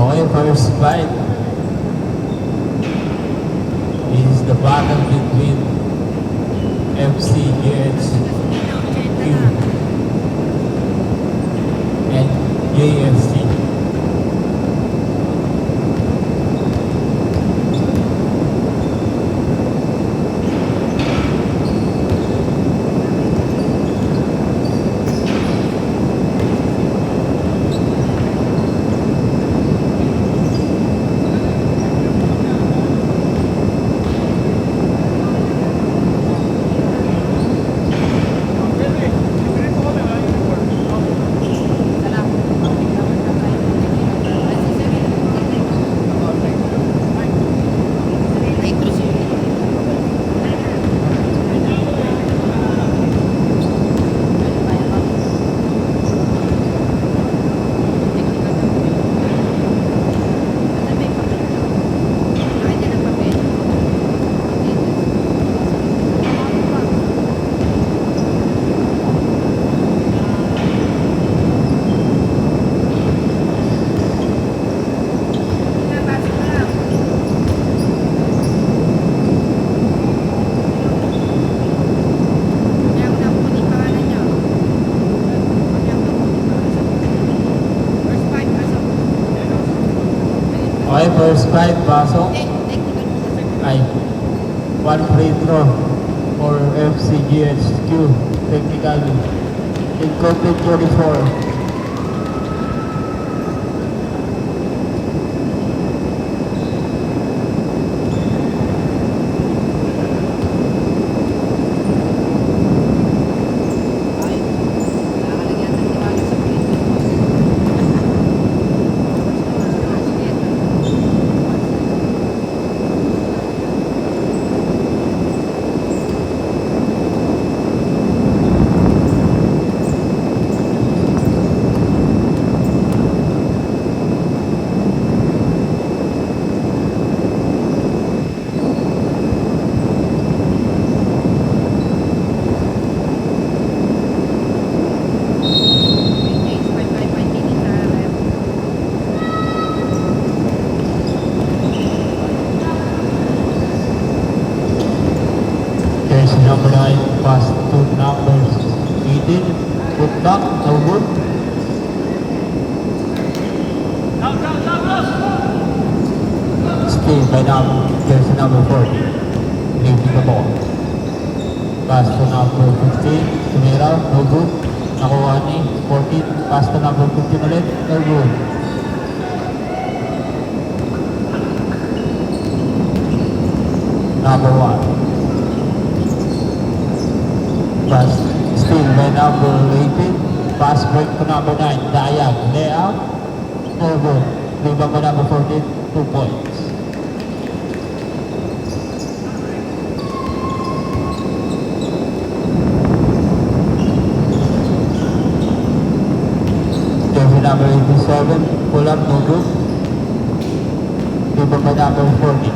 Okay, first fight is the battle between FCGHQ and JFC. Okay, first fight, pasok. Ay, one free throw for FCGHQ. Technical. Incomplete 24. Number 9, pass to number 18. Put back, no good. Still by jersey number 40. Leaving the ball. Pass to number 15. Tumira, no good. Nakuha ni 14. Pass to number 15 ulit, no good. Number 1. Pass still by number 18. Pass break to number 9. Dayag. Layout. No good. Rebound by number 14. 2 points. Jersey number 87. Pull up. No good. Rebound by number 14.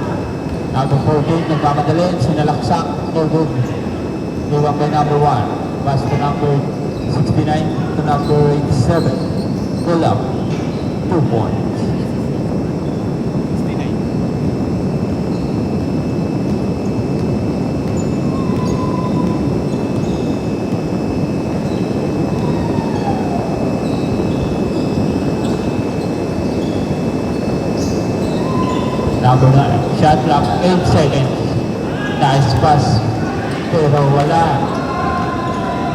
Number 14. Nagmamadali. Sinalaksak. No good. Rebound by number 1. Pass to number 69 to number 87. Pull up. 2 points. Number 9. Shot clock 8 seconds. Nice pass. Pero wala.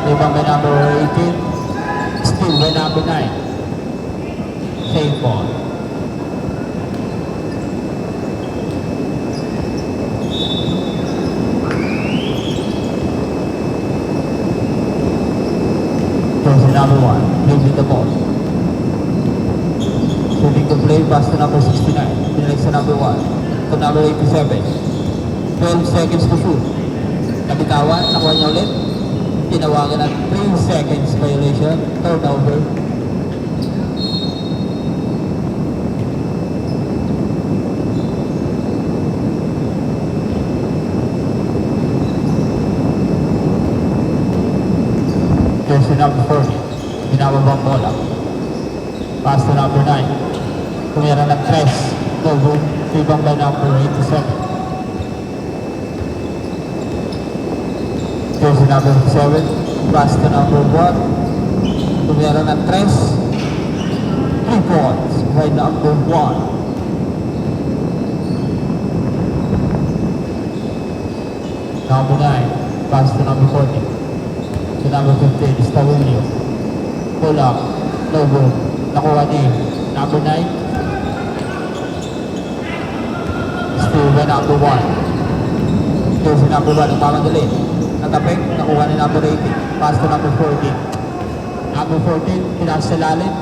Rebound by number 18. Still by number 9. Save ball. Jersey number 1. Leaving the ball. Shooting the play. Pass to number 69. Pinalik sa number 1. To number 87. 12 seconds to shoot. Nabitawan, nakuha niya ulit. Tinawagan ng 3 seconds violation. Turnover. Jersey number 40. Binababang bola. Pass to number 9. Tumira ng 3. No good. Rebound by number 87. Jersey number 7. Pass to number 1. Tumira ng 3. 3 points by number 1. Number 9, pass to number 40. To number 15, Stavulio. Pull up, no good. Nakuha ni number 9. Still by number 1. Jersey number 1, nagmamadali. Natapik, nakuha ni number 18. Pass to number 14. Number 14, pinasa sa lalim.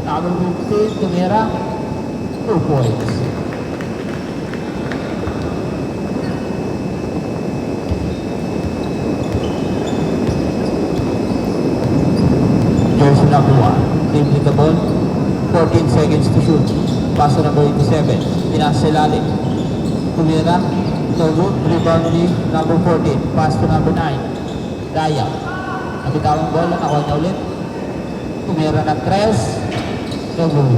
Number 15, tumira. 2 points. Jersey number 1. Dribbling the ball. 14 seconds to shoot. Pass to number 87. Pinasa sa lalim. Tumira. No good. Rebound ni number 14. Pass to number 9. Daya. Nakitawang ball. Nakuha niya ulit. Tumira ng 3. No good.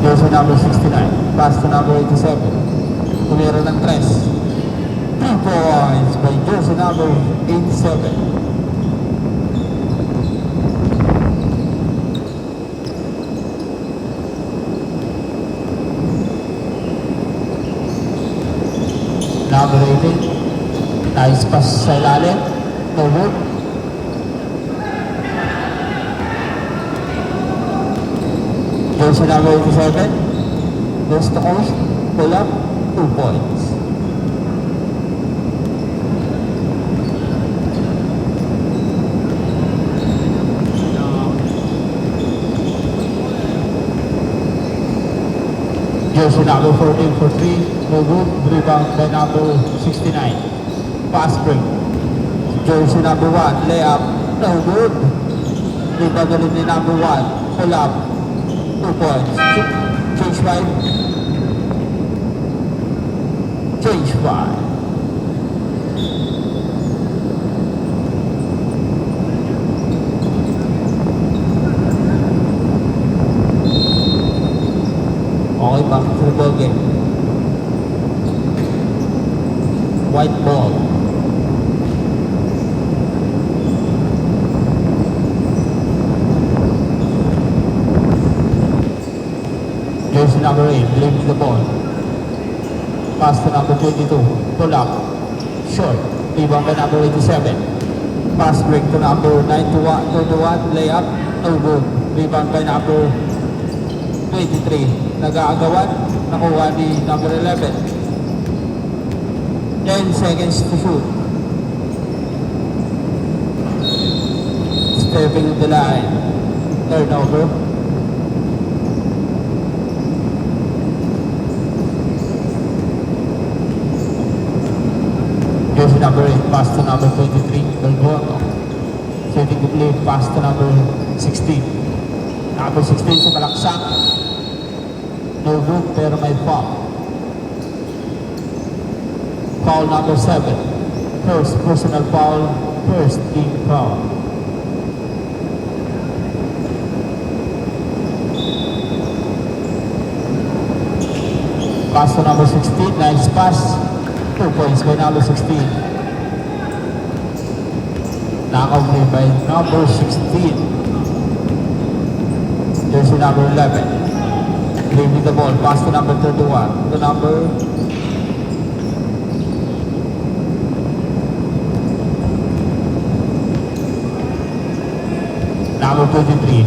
Jersey number 69. Pass to number 87. Tumira ng 3. 3 points by jersey number 87. Number 18. Nice pass sa ilalim. No good. Jersey number 87. Goes to coast. Pull up. 2 points. Jersey number 14 for 3. No good. Rebound by number 69. Pass break. Jersey number 1. Layup. No good. Rebound ulit ni number 1. Pull up. 2 points. Change 5. Change 5. Okay, back to the ball game. White ball. Jersey number 8, leaving the ball. Pass to number 22, pull up, short, rebound by number 87. Pass break to number 91, layup, no good. Rebound by number 23, nag-aagawan, nakuha ni number 11. 10 seconds to shoot. Stepping on the line, turnover. Jersey number 8, pass to number 23, Belgono. Setting to play, pass to number 16. Number 16 sa Malaksak. No good, pero may foul. Foul number 7. First personal foul, first team foul. Pass to number 16, nice pass. 2 points by number 16. Knock-out by number 16. Jersey number 11. Leaving the ball. Pass to number 31. To number number 23.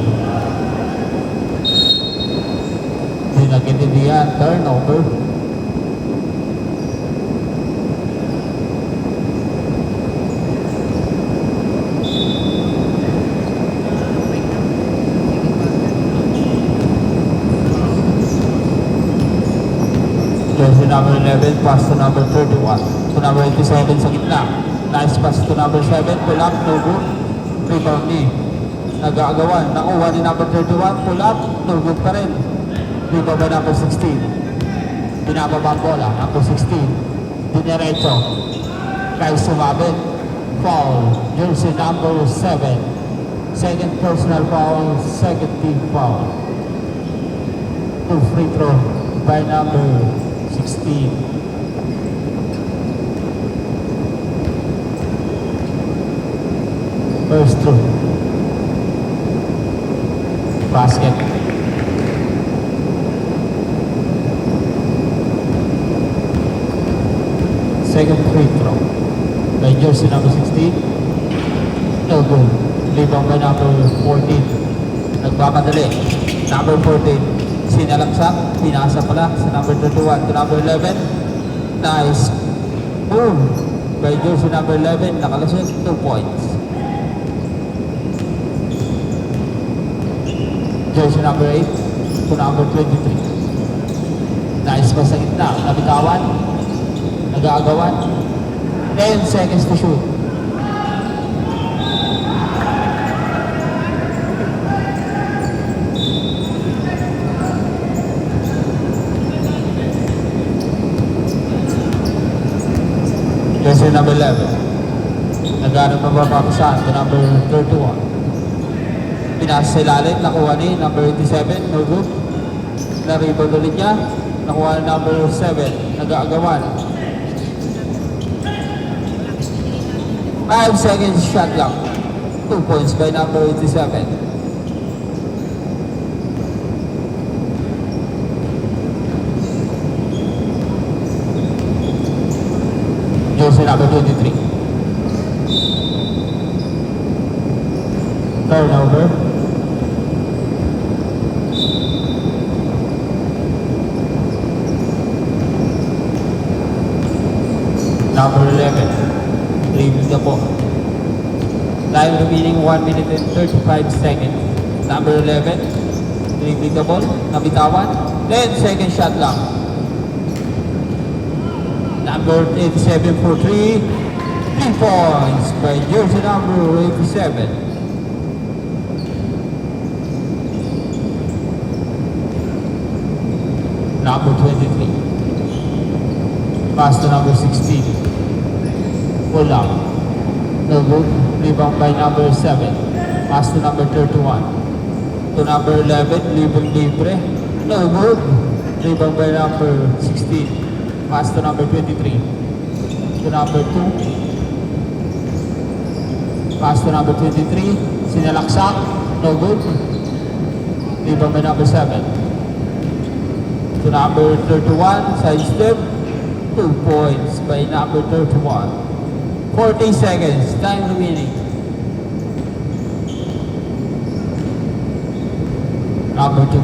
Hindi nagkintindihan. Turnover. Jersey number 11, pass to number 31. To number 87 sa gitna. Nice pass to number 7. Pull up, no good. Rebound ni nag-aagawan. Nakuha ni number 31. Pull up, no good pa rin. Rebound by number 16. Binababa ang bola. Number 16. Dinerecho. Kay sumabit. Foul. Jersey number 7. Second personal foul, second team foul. 2 free throw by number 16. First throw. Basket. Second free throw by jersey number 16. No good. Rebound by number 14. Nagmamadali. Number 14. Sinalaksak. Pinasa pala sa number 31 to number 11. Nice move by jersey number 11. Nakalasot 2 points. Jersey number 8 to number 23. Nice pa sa gitna. Nabitawan. Nag-aagawan. 10 seconds to shoot. Jersey number 11. Nag-aarap na mapapasahan to number 31. Pinasa sa ilalim, nakuha ni number 87, no good. Na-rebound ulit niya, nakuha ni number 7, nag-aagawan. 5 seconds shot clock. 2 points by number 87. Jersey number 23. Turnover. Number 11. Leaving the ball. Time remaining 1 minute and 35 seconds. Number 11. Leaving the ball. Nabitawan. 10 second shot lang. Number 87 for 3. 3 points by jersey number 87. Number 23. Pass to number 16. Pull up. No good. Rebound by number 7. Pass to number 31. To number 11. Libre. No good. Rebound by number 16. Pass to number 23. To number 2. Pass to number 23. Sinalaksak. No good. Rebound by number 7. To number 31. Side step. 2 points by number 31. 40 seconds. Time remaining. Number 2.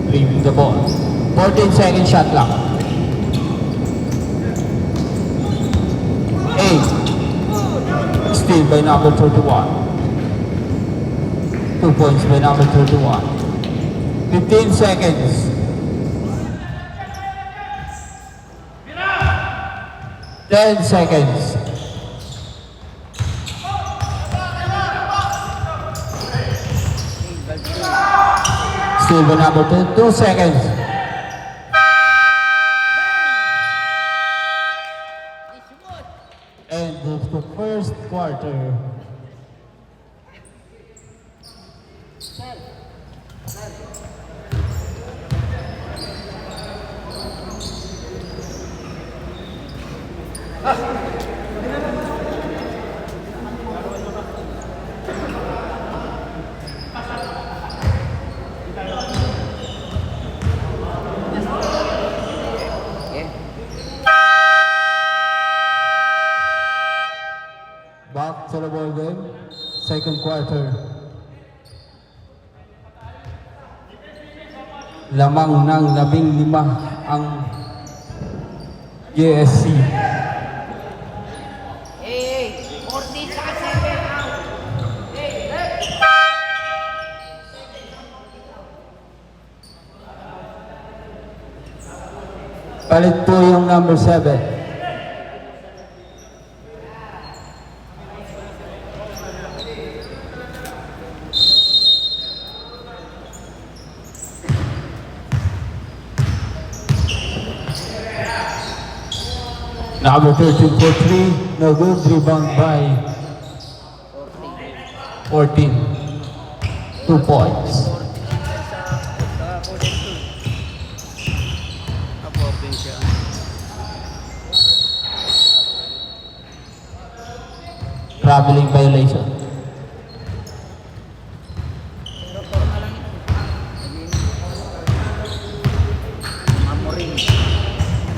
Leaving the ball. 14 second shot clock. 8. Still by number 31. 2 points by number 31. 15 seconds. 10 seconds. Still by number 2 seconds. End of the first quarter. Back to the ball game. Second quarter. Lamang ng 15 ang JSC. Palit po yung number 7. Number 13 for 3. No good. Rebound by 14. 2 points. Traveling violation.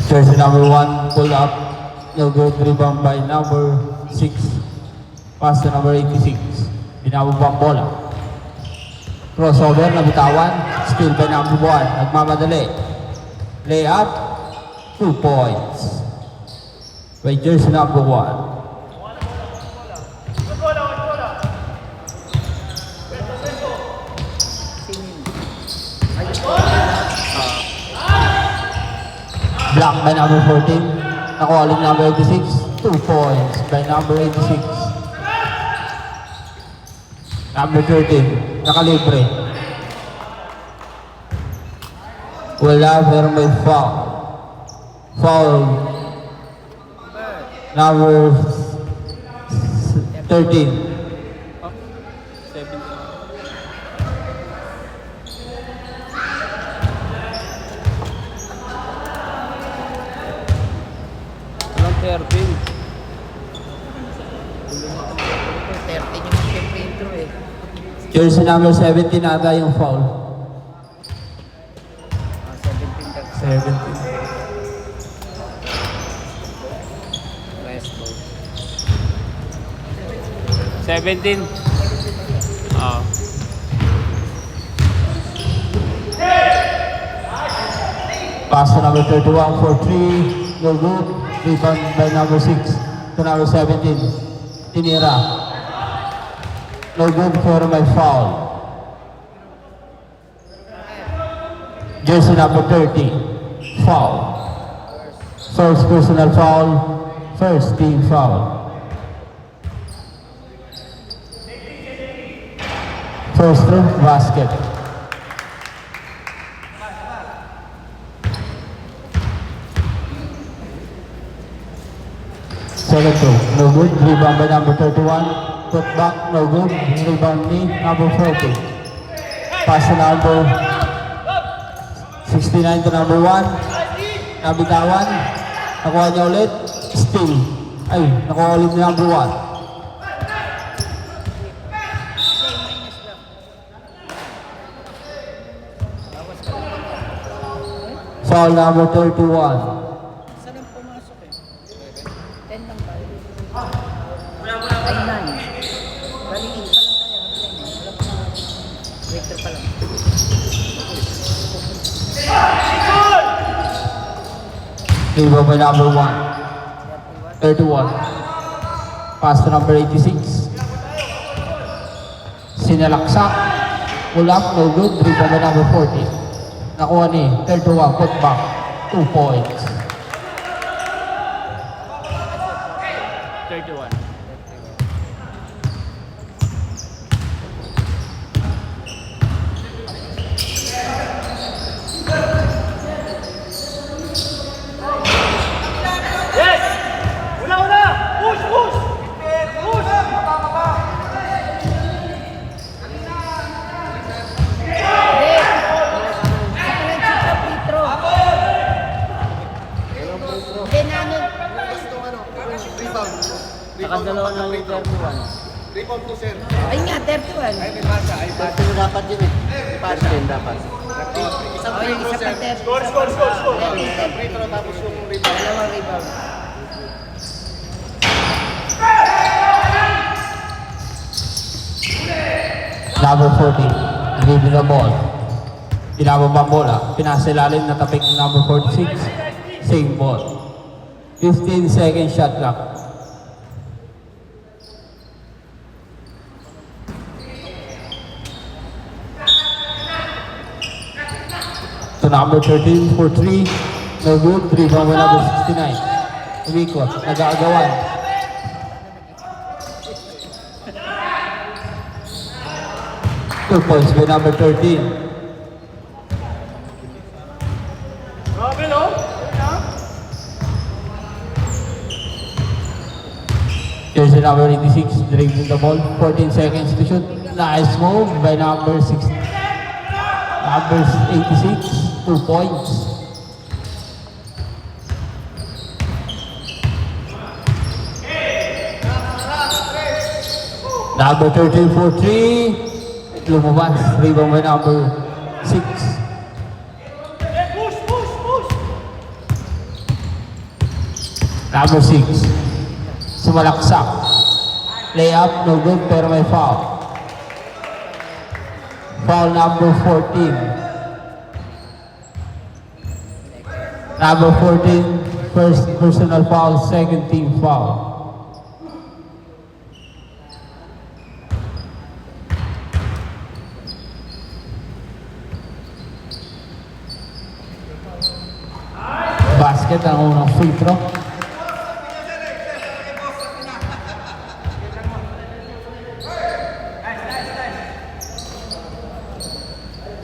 Jersey number 1 pull up. No good. Rebound by number 6. Pass to number 86. Binababang bola. Crossover, nabitawan. Steal by number 1. Nagmamadali. Layup. 2 points. By jersey number 1. Block by number 14. Nakuha ulit number 86. 2 points by number 86. Number 13. Nakalibre. Wala pero may foul. Foul. Number 13. Jersey number 17 ata yung foul. 17. Rest ball. 17. Oh. Pass to number 31 for 3. No good. Rebound by number 6 to number 17. Tinira. No good for my foul. Jersey number 30. Foul. First personal foul. First team foul. First room basket. Second room. No good. Rebound by number 31. Put back, no good. Rebound ni number 40. Pass to number 69 to number 1. Nabitawan. Nakuha niya ulit. Steal. Ay, nakuha ulit ni number 1. Foul number 31. Saan ang pumasok eh? 10 lang ba? Ay, 9. Bali, 8 pa lang tayo. Wala pa lang. Waiter pa lang. Rebound by number 1. 31. Pass to number 86. Sinalaksak. Pull up, no good. Rebound by number 40. Nakuha ni 31. Put back. 2 points. 31. Nakadalawa na yung 31. Rebound to sir. Ay nga, 31. Ay, may pasa. Ay, pasa. Dapat yun eh. May pasa. Dapat. Isang Ay, free isa throw, pa sir. 30. Score. Isang free throw tapos yung rebound. Dalawang rebound. Number 40. Giving the ball. Pinababang bola. Pinasilalim na tapik ng number 46. Same ball. 15 second shot clock. To number 13 for 3. No good. Rebound by number 69. Umikot. Nag-aagawan. Two points by number 13. Jersey number 86, dribbling the ball, 14 seconds to shoot. Nice move by number 6. Number 86, 2 points. Number 13 for 3. Lumabas. Rebound by number 6. Number 6. Sumalaksak. Layup, no good, pero may foul. Foul number 14. Number 14, first personal foul, second team foul. Basket ang unang free throw.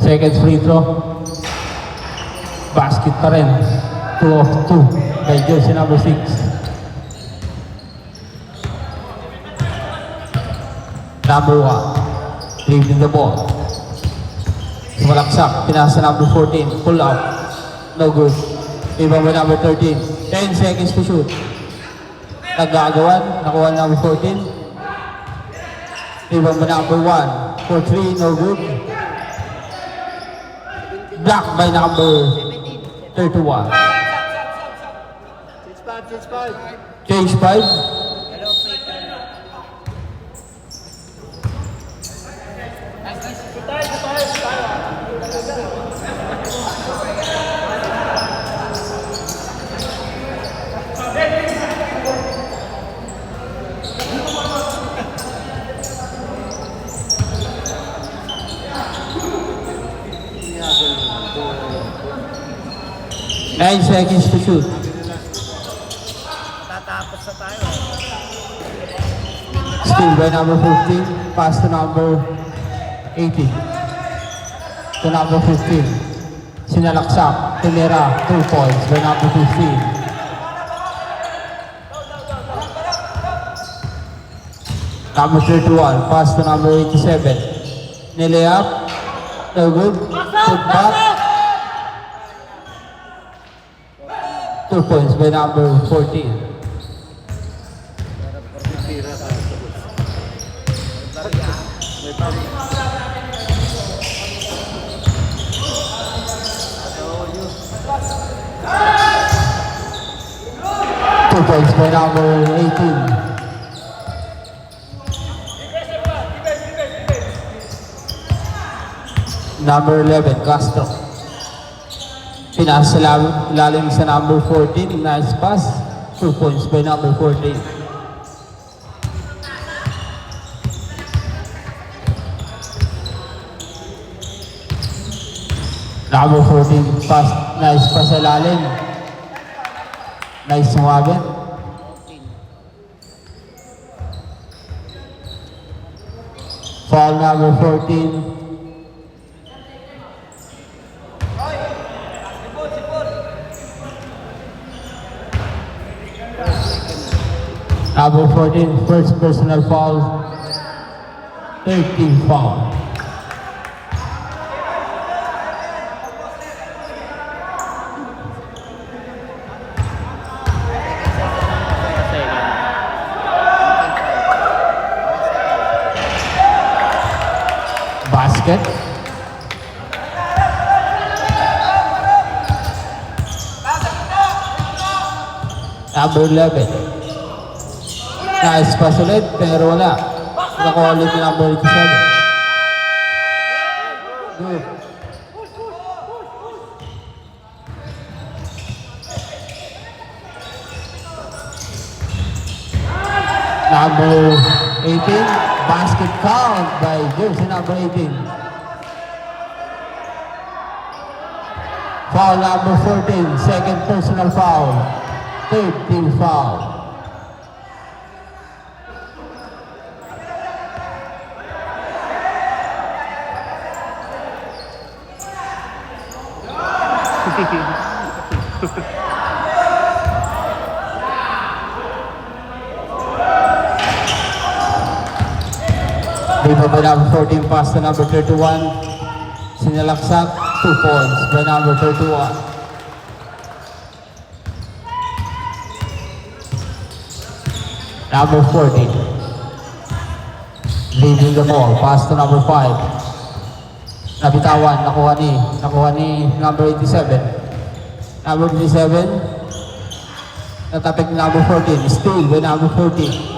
Second free throw. Basket pa rin. 2 of 2 by jersey number 6. Number 1. Dribbling the ball. Sumalaksak. Pinasa number 14. Pull up. No good. Rebound by number 13. 10 seconds to shoot. Nagagawan. Nakuha number 14. Rebound by number 1. For 3. No good. Blocked by number 31. Change 5. Nine seconds to shoot. Tatapos na tayo. Still by number 15. Pass to number 18. To number 15. Sinalaksak. Tumira. 2 points by number 15. Number 31. Pass to number 87. Nilayap. No good. Put back. 2 points by number 14. Two points by number 18. Number 11, Castro. Pinasa lalim sa number 14. Nice pass. 2 points by number 14. Number 14, pass. Nice pass sa lalim. Nice sumabit. Foul number 14. Number 14, first personal foul, 13 foul. Basket. Number 11. Nice pass ulit, pero wala. Nakuha ulit yung number 87. Good. Number 18, basket count by jersey number 18. Foul number 14, second personal foul. Third team foul. Rebound by number 14, pass to number 31. Sinalaksak, 2 points by number 31. Number 14. Leaving the ball, pass to number 5. Nabitawan, nakuha ni number 87. Number 87, natapik ni number 14, steal by number 14.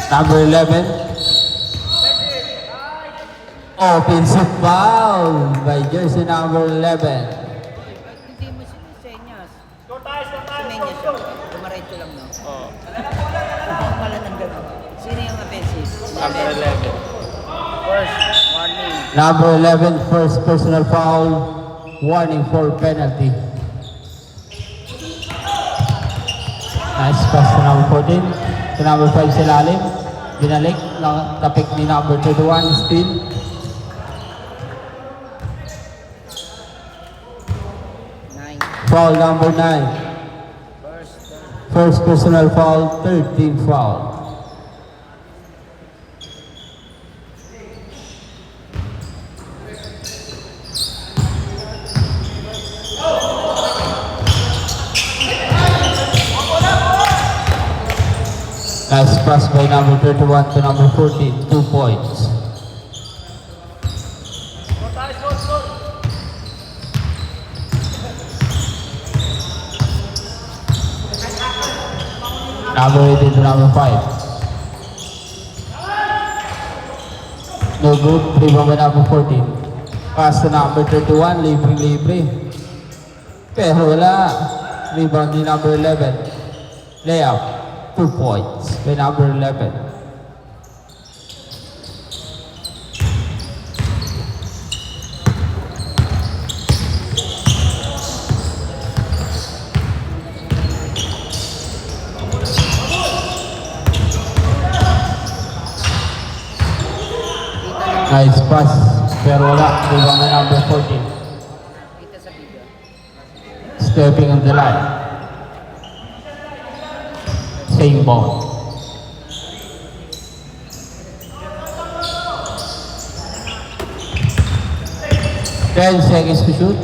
Number 11, offensive foul by jersey number 11. Hindi mo sinisenyas. Sinenyas siya. Dumaretso lang, no? Oo. Hindi pala ng gano'n. Sino yung offensive? Number 11. First, warning. Number 11, first personal foul, warning for penalty. Nice pass to number 14. To number 5 sa lalim. Binalik, tapik ni number 31, steal. Nine. Foul number 9. First personal foul, 13 foul. Nice pass by number 31 to number 14, 2 points. Number 18 to number 5. No good, rebound by number 14. Pass to number 31, libre. Pero wala. Rebound ni number 11. Layup, 2 points by number 11. Nice pass, pero wala. Rebound by number 14. Kita sa video. Stepping on the line. Same ball. Ten seconds to shoot.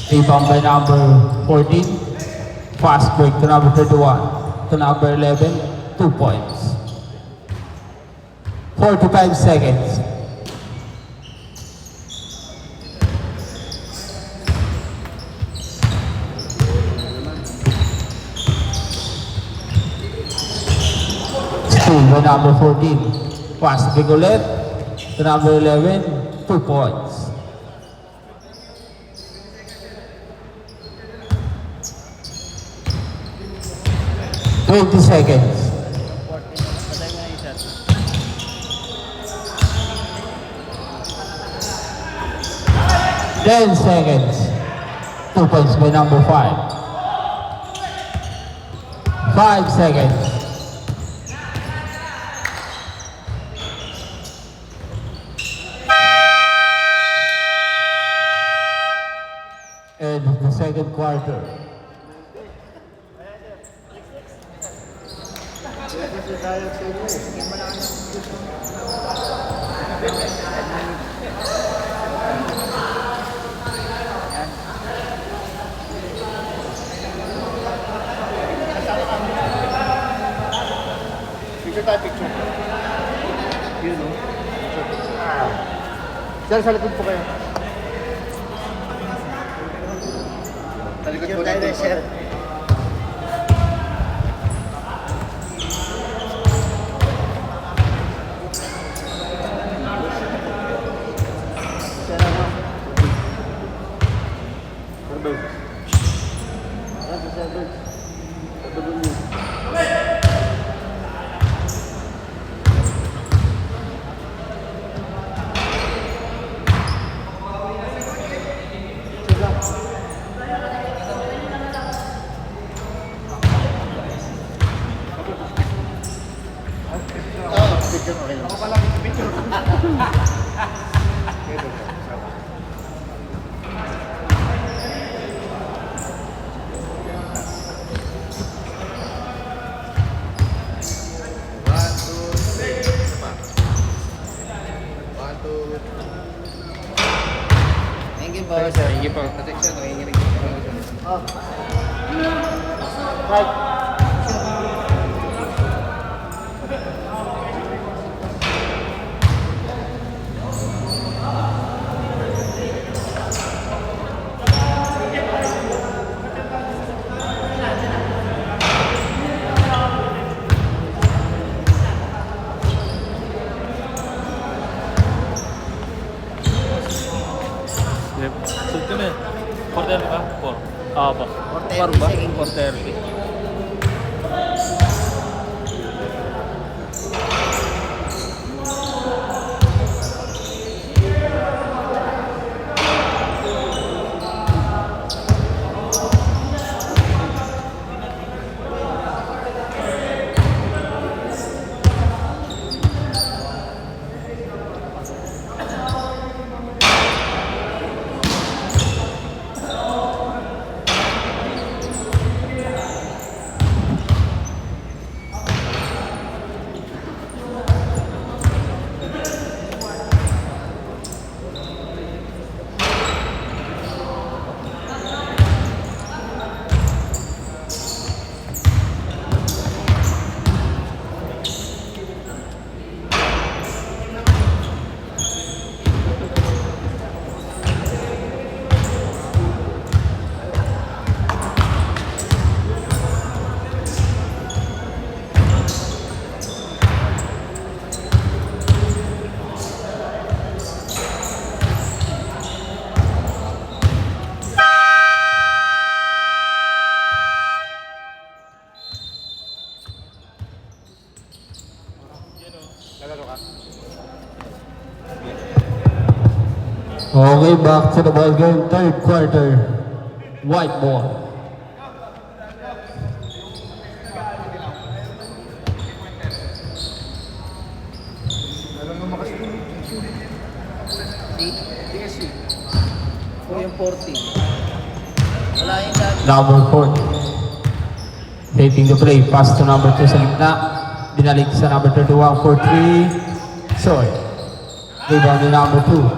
Rebound by number 14. Fast break to number 31. To number 11. 2 points. 45 seconds. Steal by number 14. Fast break ulit. To number 11. 2 points. Twenty seconds. 10 seconds. 2 points by number 5. 5 seconds. End of the second quarter. Picture tayo, picture. Yun, no? Sir, sa likod po kayo. Sa likod po tayo, sir. po, sir. Sige po. Protection, nanginginig. Oh. Right. Yep. Sud kami. 4:30 ba? 4. Ba? 4:30 ba? second. 4:30. Lalaro ka. Okay, back to the ball game. Third quarter. White ball. Alam mo makasi ko. DSC. 4 yung 40. Wala yung dati. Number 4. Taking the play. Pass to number 2 sa gitna. Binalik sa number 31 for 3. Short. Rebound ni number 2.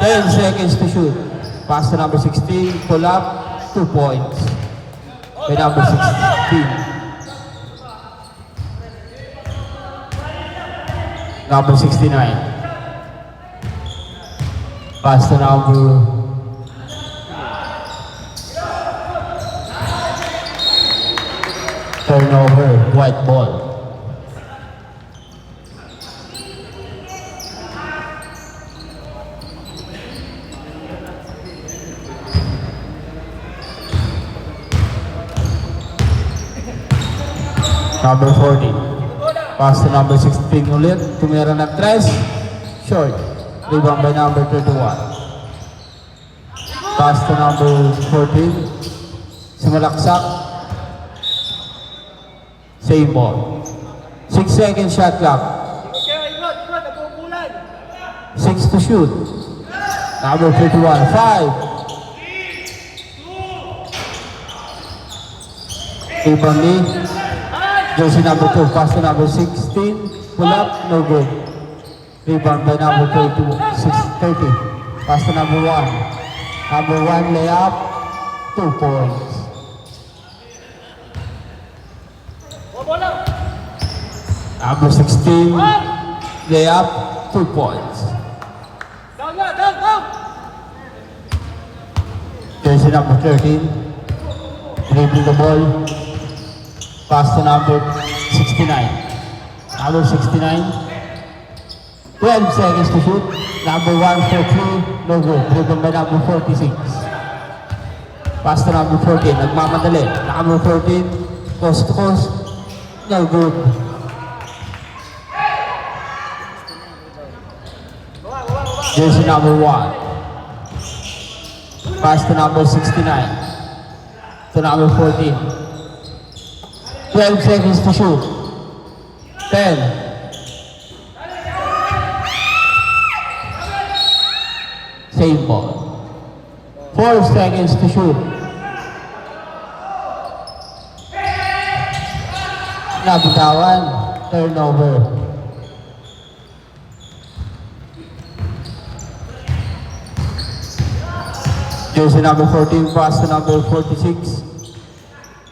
10 seconds to shoot. Pass to number 16. Pull up. 2 points. By number 16. Number 69. Pass to number turnover, white ball. Number 40. Pass to number 16 ulit. Tumira ng 3. Short. Rebound by number 31. Pass to number 14. Sumalaksak. Same ball. 6 seconds shot clock. 6 to shoot. Number 51. 5. Rebound ni jersey number 2. Pass to number 16. Pull up. No good. Rebound by number 30. Pass to number 1. Number 1 layup. 2 points. Number 16 layup. 2 points. Jersey number 13. Dribbling the ball. Pass to number 69. Number 69. 12 seconds to shoot. Number 1 for 3. No good. Driven by number 46. Pass to number 14. Nagmamadali. Number 14. Coast to coast. No good. Jersey number 1. Pass to number 69. To number 14. 12 seconds to shoot. 10. Same ball. 4 seconds to shoot. Nabitawan. Turnover. Jersey number 14, pass to number 46.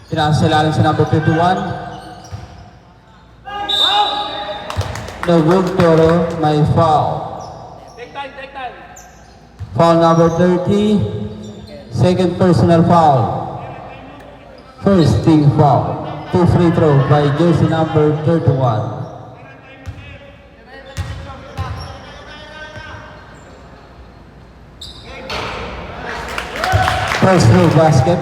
Pinasa sa ilalim sa number 51. No good, pero may foul. Foul number 30. Second personal foul. First team foul. 2 free throw by jersey number 31. First row basket.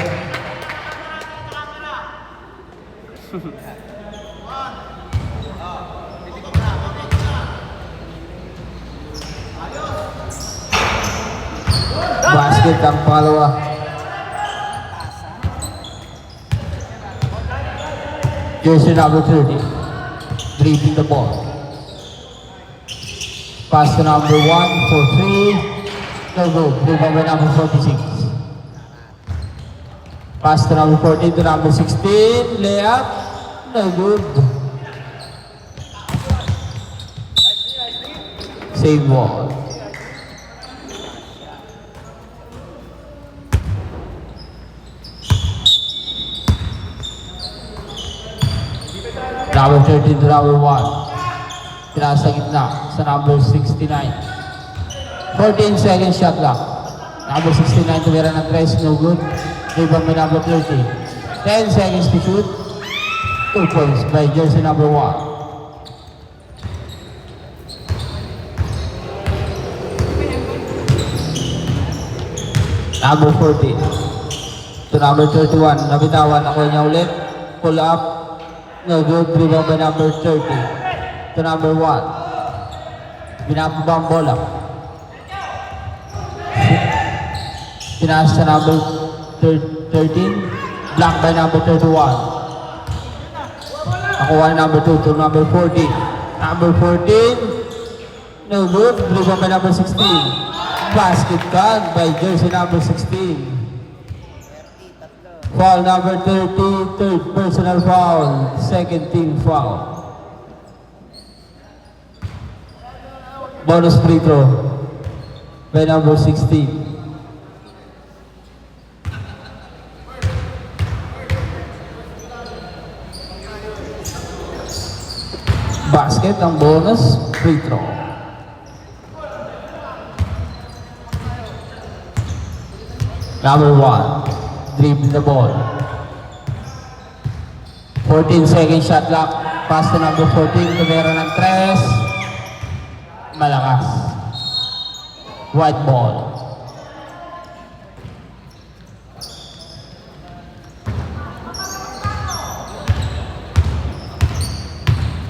Basket ang pangalawa. Jersey number 30. Dribbling the ball. Pass to number 1 for 3. No good. Rebound by number 46. Pass to number 14 to number 16. Layup. No good. Save ball. Number 13 to number 1. Pinasa sa gitna sa number 69. 14 seconds shot clock. Number 69 tumira ng 3, no good. Rebound by number 30. 10 seconds to shoot. 2 points by jersey number 1. Number 14 to number 31. Nabitawan ako niya ulit. Pull up. No good. Rebound by number 30 to number 1. Binababa ang bola. Pinasa sa number 13. Block by number 31. Nakuha ni number 2 to number 14. Number 14. No good. Rebound by number 16. Basket count by jersey number 16. Foul number 30, third personal foul, second team foul. Bonus free throw by number 16. Basket ang bonus free throw. Number 1. Dribble the ball. 14 second shot clock. Pass to number 14. Tumira ng 3. Malakas. White ball.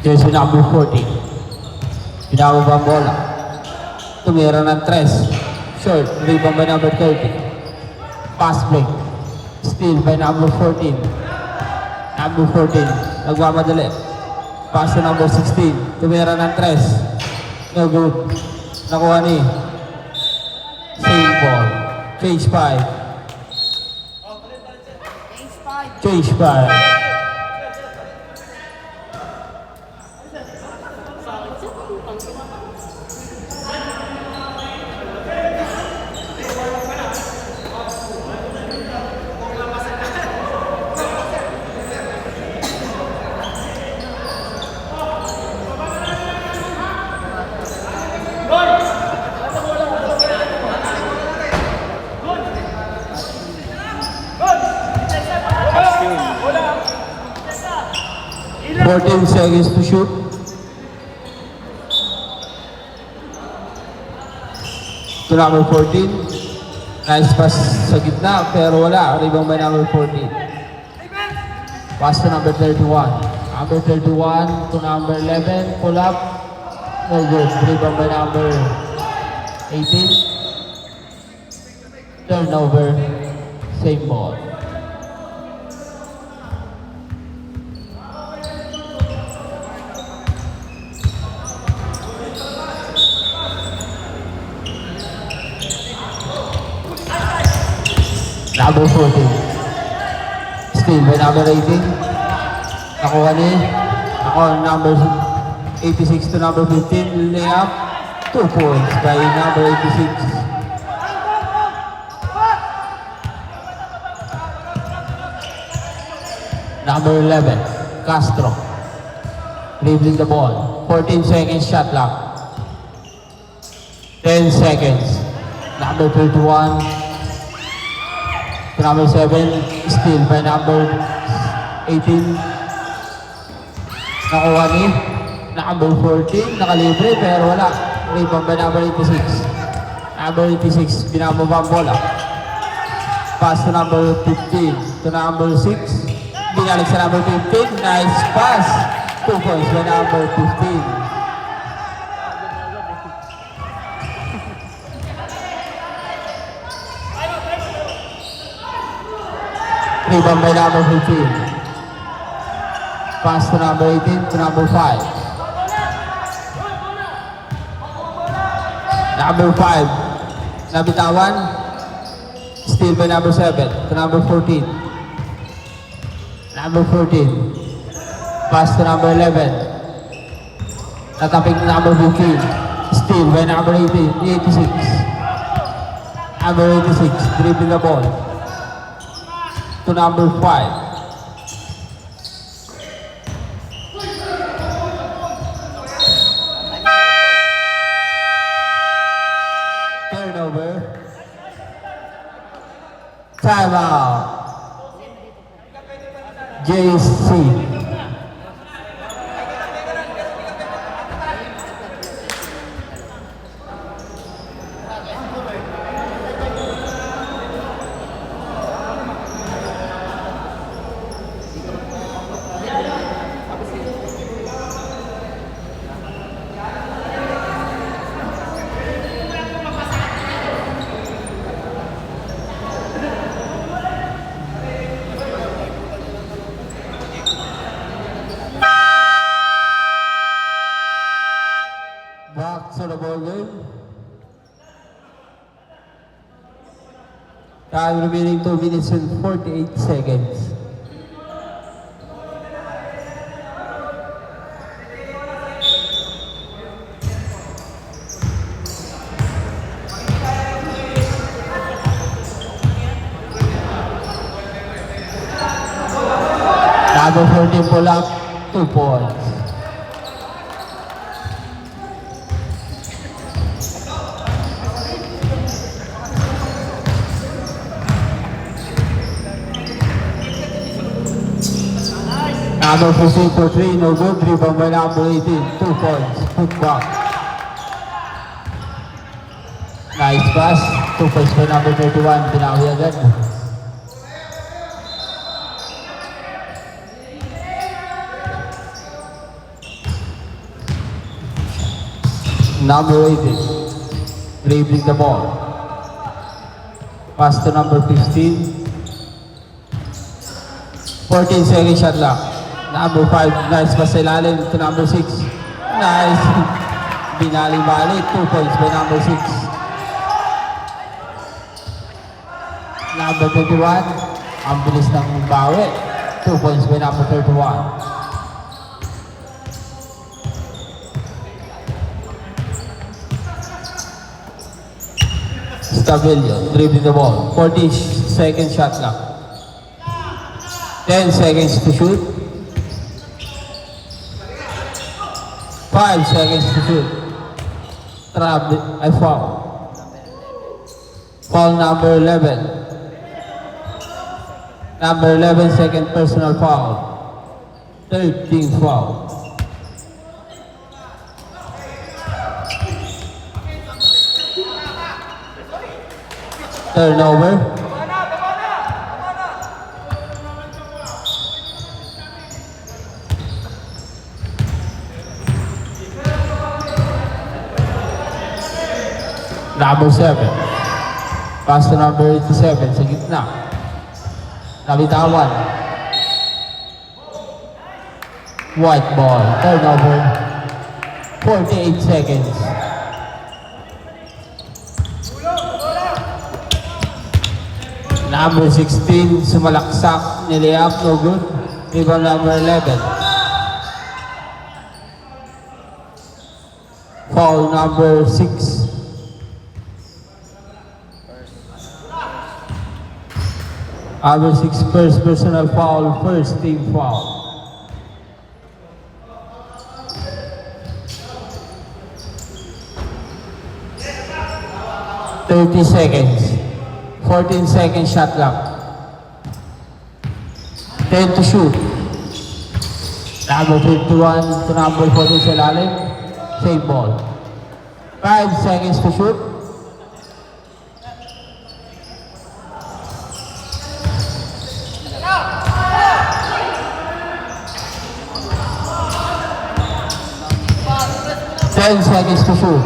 Jersey number 14. Pinababa ang bola. Tumira ng 3. Short. Rebound by number 30. Pass break. Steal by number 14. Number 14. Nagmamadali. Pass to number 16. Tumira ng 3. No good. Nakuha ni. Save ball. Change 5. Change 5. Fourteen seconds to shoot. To number 14. Nice pass sa gitna pero wala. Rebound by number 14. Pass to number 31. Number 31 to number 11. Pull up. No good. Rebound by number 18. Turnover. Same ball. Number 14. Steal by number 18. Nakuha ni. Number 86 to number 15. Layup. 2 points by number 86. Number 11, Castro. Dribbling the ball. 14 seconds shot clock. 10 seconds. Number 31. To number 7, steal by number 18. Nakuha ni number 14. Nakalibre pero wala. Rebound by number 86. Number 86, binababa ang bola. Pass to number 15. To number 6. Binalik sa number 15. Nice pass. 2 points by number 15. Rebound by number 15. Pass to number 18 to number 5. Number 5. Nabitawan. Steal by number 7 to number 14. Number 14. Pass to number 11. Natapik number 15. Steal by number 86. Number 86. Dribbling the ball. To number 5. Turnover. Timeout. JC. Back to the ball game. Time remaining 2 minutes and 48 seconds. Number 14 pull up, 2 points. Number 15 for 3, no good. Rebound by number 18, 2 points. Put back. Nice pass. 2 points by number 31. Pinawi agad. Number 18. Dribbling the ball. Pass to number 15. 14 seconds shot clock. Number 5, nice pass sa ilalim to number 6. Nice. Binali-balik. 2 points by number 6. Number 21, ang bilis ng bawi. 2 points by number 31. Stabillo, dribbling the ball. 40 seconds shot clock. 10 seconds to shoot. 5 seconds to shoot. Trap, I foul. Foul number 11. Number 11, second personal foul. 13th foul. Turnover. Number 7. Pass to number 87 sa gitna. Nabitawan. White ball. Turnover. 48 seconds. Number 16, sumalaksak, niliyap, no good. Rebound number 11. Foul number 6. Our 6 first personal foul, first team foul. 30 seconds. 14 seconds shot clock. 10 to shoot. Number 51 to number 40 sa lalim. Same ball. 5 seconds to shoot. Ten seconds to shoot.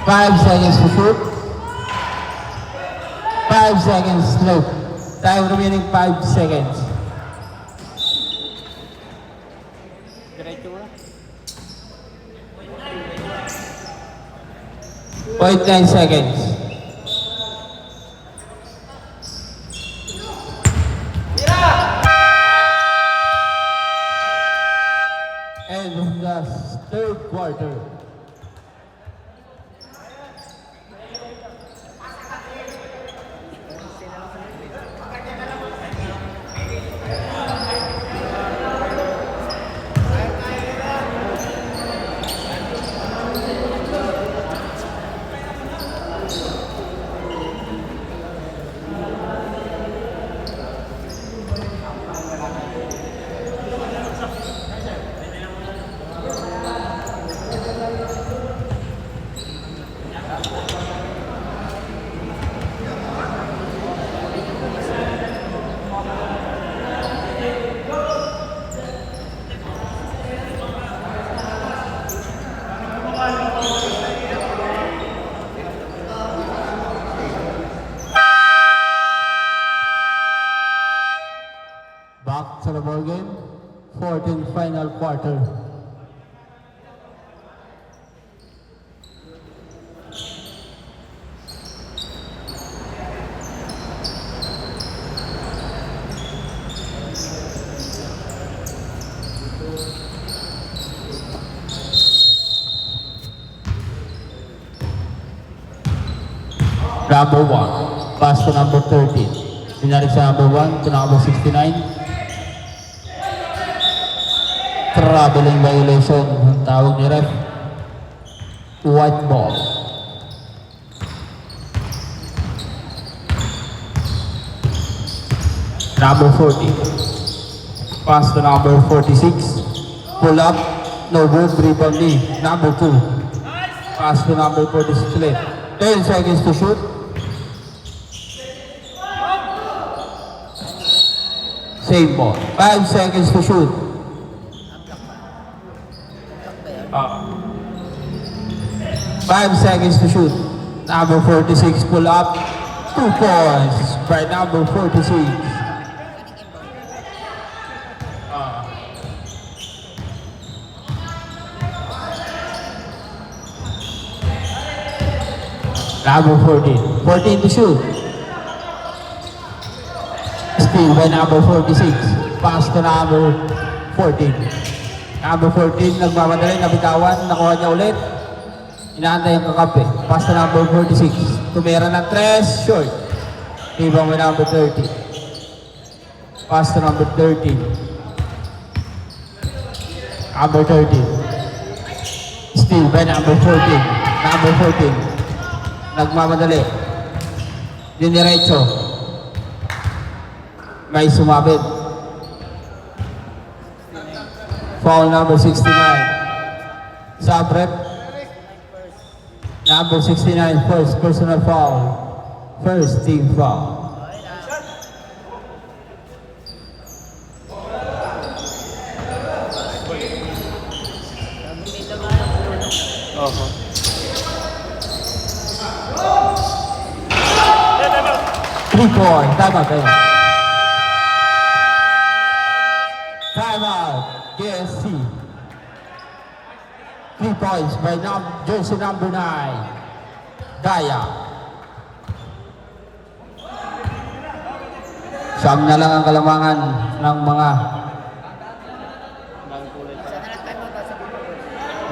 5 seconds to shoot. 5 seconds left. Time remaining 5 seconds. Diretso mo na. 0.9 seconds. End of the third quarter. Back to the ball game. 14th final quarter. Number 1, pass to number 13. Binalik sa number 1 to number 69. Traveling violation ang tawag ni ref. White ball. Number 40. Pass to number 46. Pull up. No good. Rebound ni number 2. Pass to number 46 left. 10 seconds to shoot. Same ball. 5 seconds to shoot. 5 seconds to shoot. Number 46 pull up. 2 points by number 46. Number 14. 14 to shoot. Steal by number 46. Pass to number 14. Number 14, nagmamadali, nabitawan, nakuha niya ulit. Inaantay ang kakampi. Pass to number 46. Tumira ng 3, short. Ibang by number 30. Pass to number 13. Number 13. Steal by number 14. Number 14. Nagmamadali. Diniretso. May sumabit. Foul number 69. Subrep. Number 69, first personal foul. First team foul. Oho. 3 point. Time out kayo. Time out. KSC. 3 points by jersey number 9. Daya. Siyam na lang ang kalamangan ng mga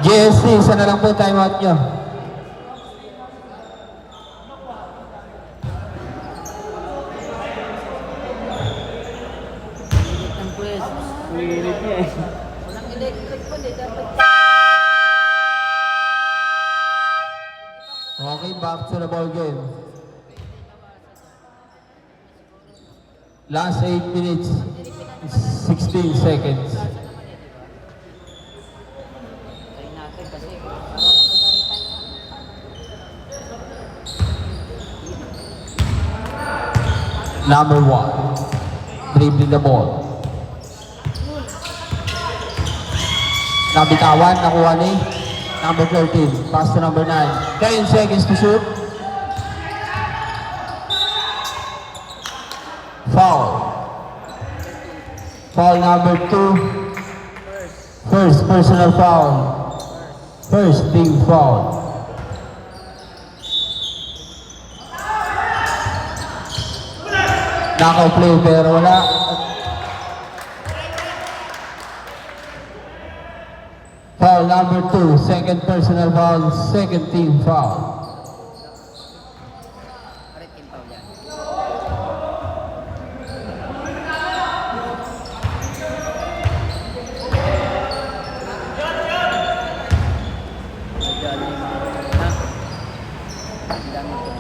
GSC. Isa na lang po time out nyo. Okay, back to the ball game. Last 8 minutes, 16 seconds. Try natin kasi para makadali tayo. Number 1, dribbling the ball. Nabitawan, nakuha ni number 13. Pass to number 9. 10 seconds to shoot. Foul. Foul number 2. First personal foul. First team foul. Knockout play pero wala. Foul number 2, second personal foul, second team foul. Correct yung foul yan. Nadali yung mga na. Ang dami ito.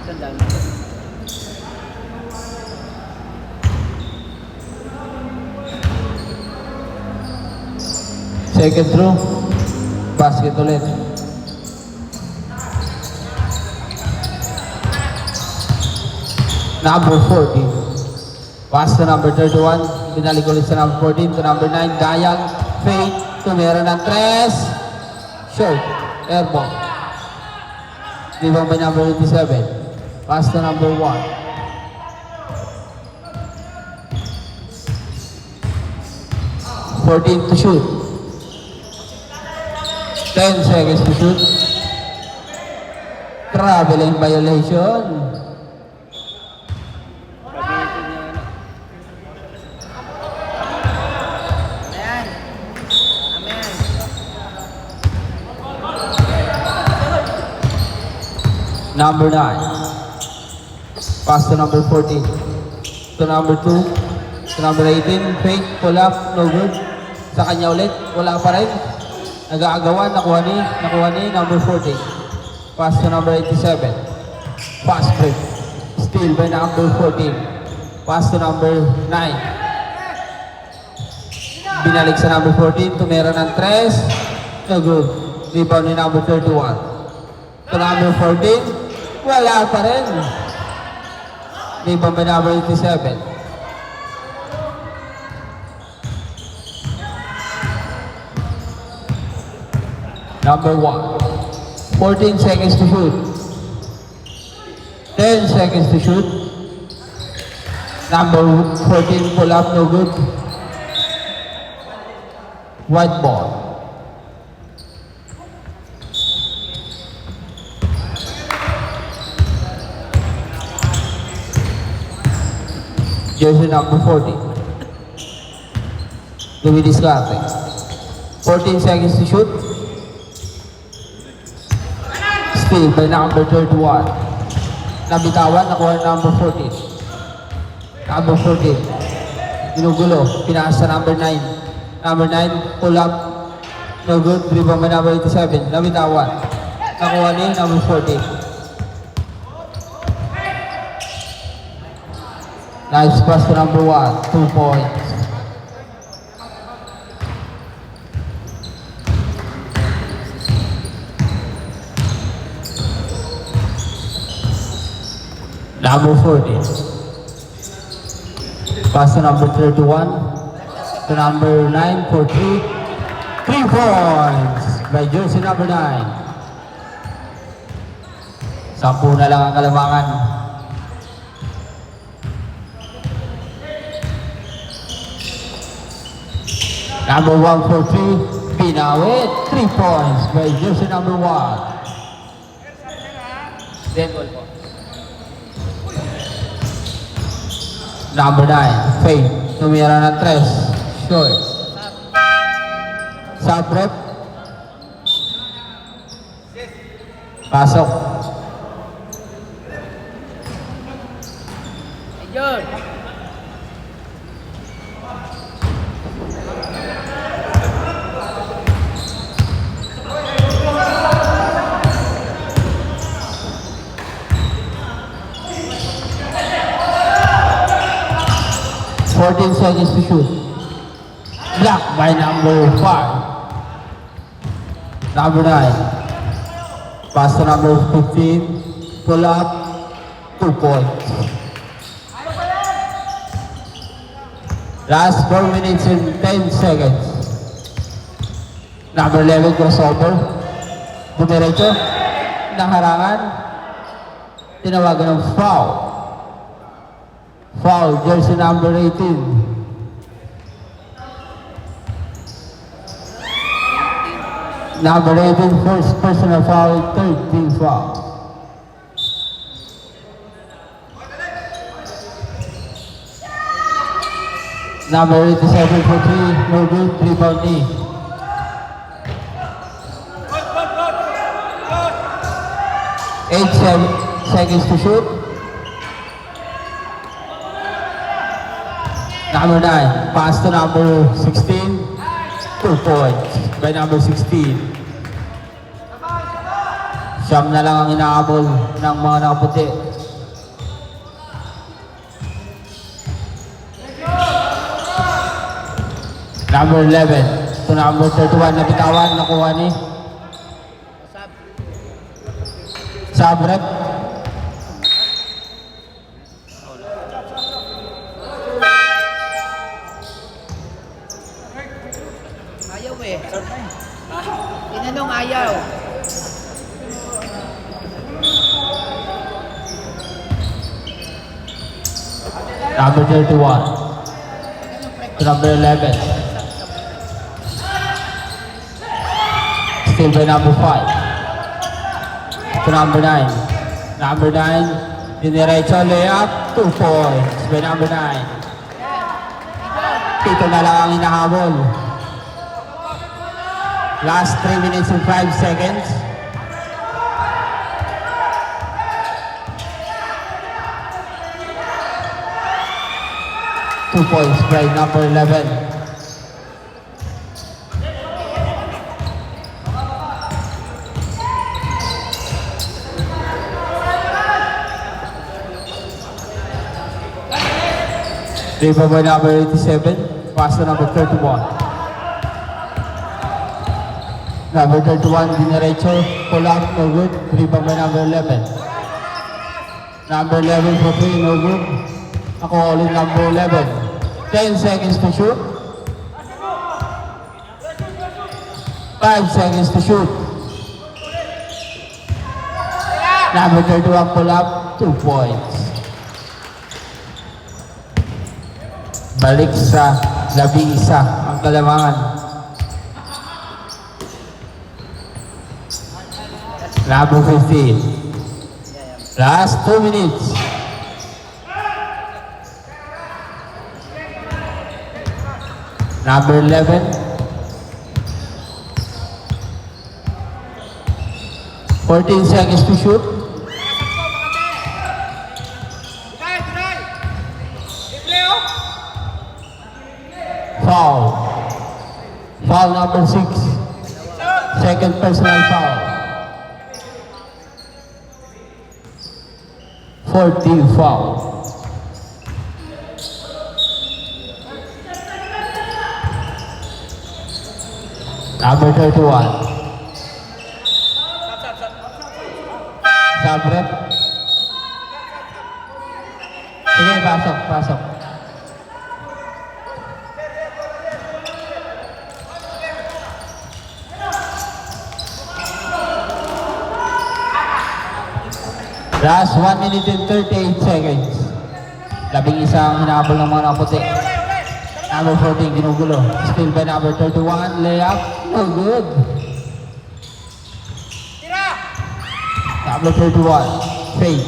Ang dami ito. Second throw, basket ulit. Number 14. Pass to number 31. Binalik ulit sa number 14 to number 9. Dayang, fade, tumira ng 3. Short, airball. Rebound by number 87. Pass to number 1. To shoot. 10 seconds to shoot. Traveling violation. Pabitin niya yun. Ayan. Amen. Number 9. Pass to number 14. To number 2. To number 18. Fake. Pull up. No good. Sa kanya ulit. Wala pa rin. Nag-aagawan. Nakuha ni number 14. Pass to number 87. Pass break. Steal by number 14. Pass to number 9. Binalik sa number 14. Tumira ng 3. No good. Rebound ni number 31. To number 14. Wala pa rin. Rebound by number 87. Number 1. 14 seconds to shoot. 10 seconds to shoot. Number 14 pull up, no good. White ball. Jersey number 40. Louis Discarte. 14 seconds to shoot. Steal by number 31. Nabitawan, nakuha number 14. Number 14. Ginugulo, pinaas sa number 9. Number 9, pull up. No good, rebound by number 87. Nabitawan. Nakuha ni number 14. Nice pass to number 1. 2 points. Number 40. Pass to number 31. To number 9 for 3. 3 points by jersey number 9. 10 na lang ang kalamangan. Number 1 for 3. Pinawit. 3 points by jersey number 1. Then goal po. Number 9, Faye. Tumira ng 3. Short. Sub rep. Pasok. Ayun. 14 seconds to shoot. Blocked by number 5. Number 9. Pass to number 15. Pull up. 2 points. Last 4 minutes and 10 seconds. Number 11 crossover. Dumiretso. Nakarangan. Tinawagan ng foul. Foul, jersey number 18. Number 18, first personal foul, third team foul. Number 87 for 3, no good, rebound knee. Eight seconds to shoot. Number 9, pass to number 16, 2 points by number 16. Siyam na lang ang inaabol ng mga nakaputi. Number 11 to number 31 na bitawan, nakuha ni Sabrek. Ayaw eh. Tinanong ayaw. Number 31 to number 11. Still by number 5 to number 9. Number 9, diniretso layup, 2 points by number 9. Ito na lang ang inahabol. Last 3 minutes and 5 seconds. Two points by number 11. Rebound by number 87. Pass to number 31. Number 31, diniretso. Pull up, no good. Rebound by number 11. Number 11 for 3, no good. Ako ulit number 11. 10 seconds to shoot. 5 seconds to shoot. Number 31 pull up, 2 points. Balik sa 11 ang Kalamangan. Number 15. Last 2 minutes. Number 11. 14 seconds to shoot. Foul. Foul number 6. Second personal foul. 14 foul. Number 31. Sabrek. Sige, pasok, pasok. Last 1 minute and 38 seconds. 11 ang hinabol ng mga nakaputi. Number 14, ginugulo. Still by number 31, layup. No good. Number 31, fade.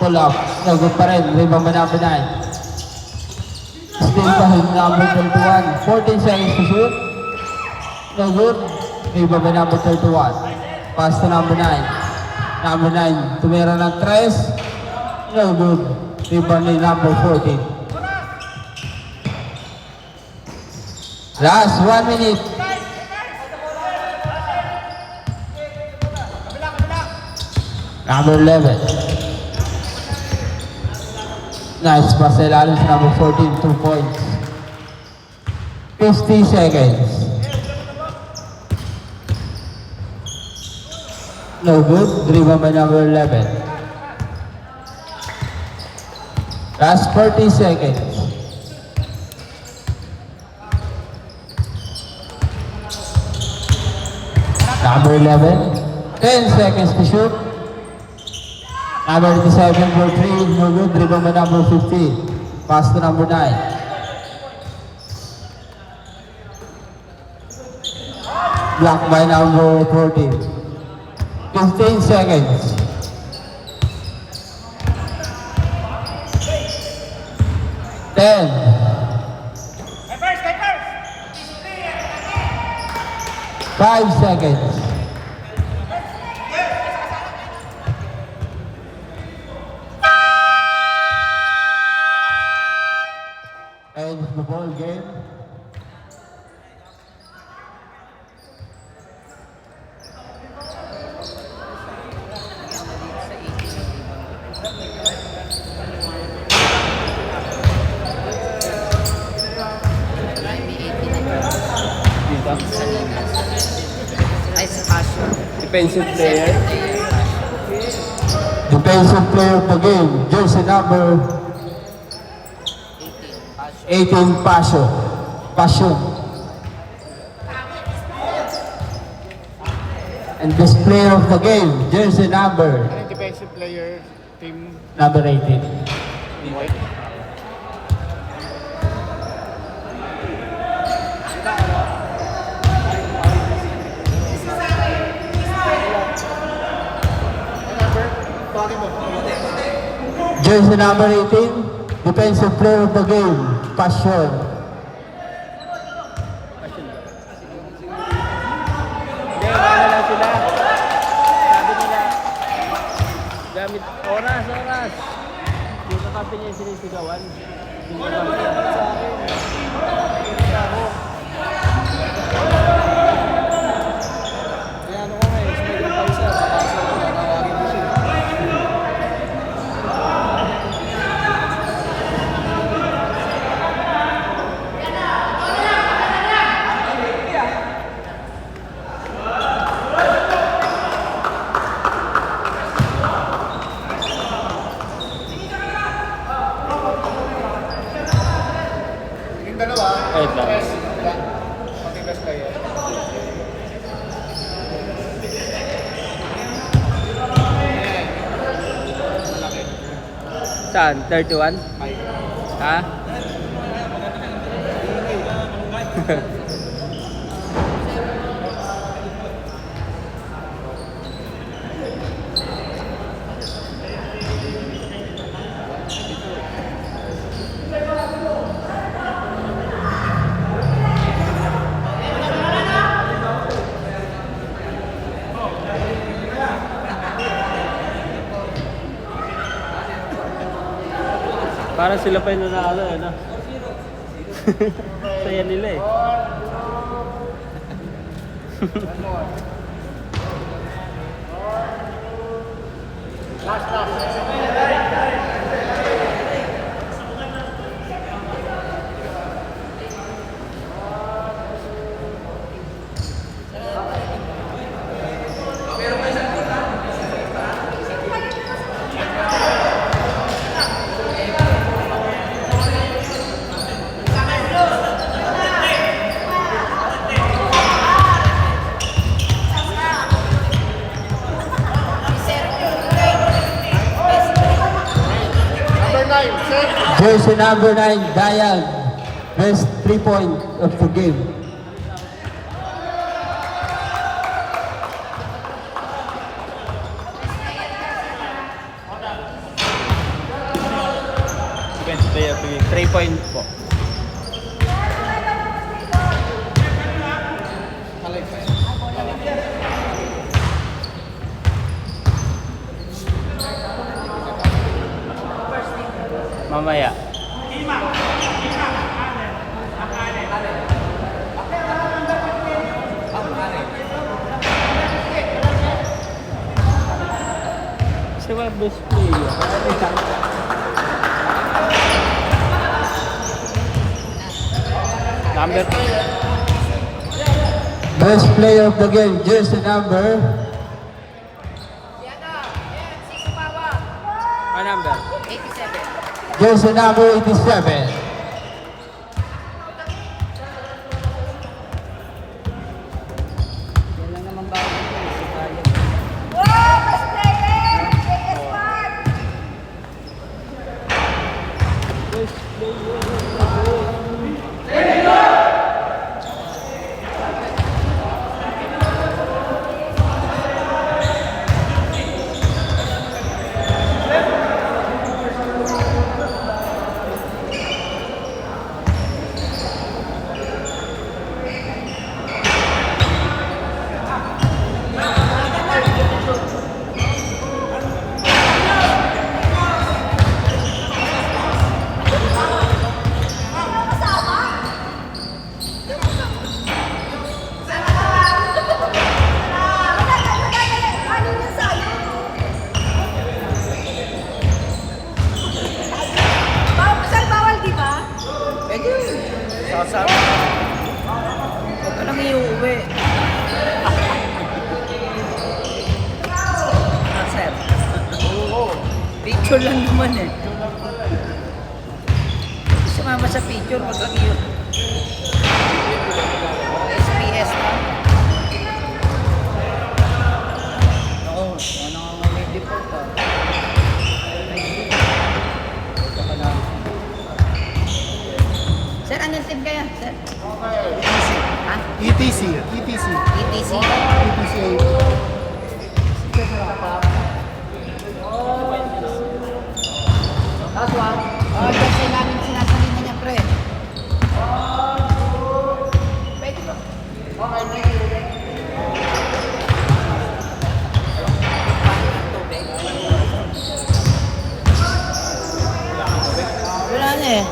Pull up. No good pa rin. Rebound by number 9. Still by number 31. 14 seconds to shoot. No good. Rebound by number 31. Pass to number 9. Number 9, tumira ng 3. No good. Rebound ni number 14. Last 1 minute. Number 11. Nice pass sa ilalim sa number 14, 2 points. 50 seconds. No good. Driven by number 11. Last 40 seconds. Number 11. 10 seconds to shoot. Number 87 for 3. No good. Driven by number 15. Pass to number 9. Blocked by number 14. 15 seconds. Ten. 5 seconds. And the ball game. Ay, sa Casio. Defensive player. Defensive player of the game, jersey number 18, Passion. And this player of the game, jersey number Defensive player, team number 18. white. Jersey number 18, defensive player of the game, Passion. Hindi, wala lang sila. Sabi nila, gamit oras. Yung kakampi niya yung sinisigawan. Yung kakampi niya sa akin. Kaya ano ko ngayon, sumagal pa isa. Kaso, nakawagin ko siya. Wait lang. Saan? 31? Ha? Parang sila pa yung nanalo, ano? Saya nila eh. Jersey number 9, Dayan. Best 3-point of the game. Defensive player of the game. 3 point po. Mamaya. Siya ba best player? Number Best player of the game, jersey number number? 87. jersey number 87. Yan lang naman bago ito. Si Kaya. Bawal, di ba? Pwede yun. Sasama. Huwag ka lang iuwi. Ah, sir. Picture lang naman eh. Sumama sa picture, wag lang yun. SPS na. Oo, ano nga may deport ah. Sir, anong team kaya? Sir? Ha? ETC, ETC, ETC? ETC. Oh, kasi namin sinasabi na niya, pre. Pwede ba? Wala na eh.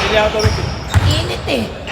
Pili ako tubig. Init eh.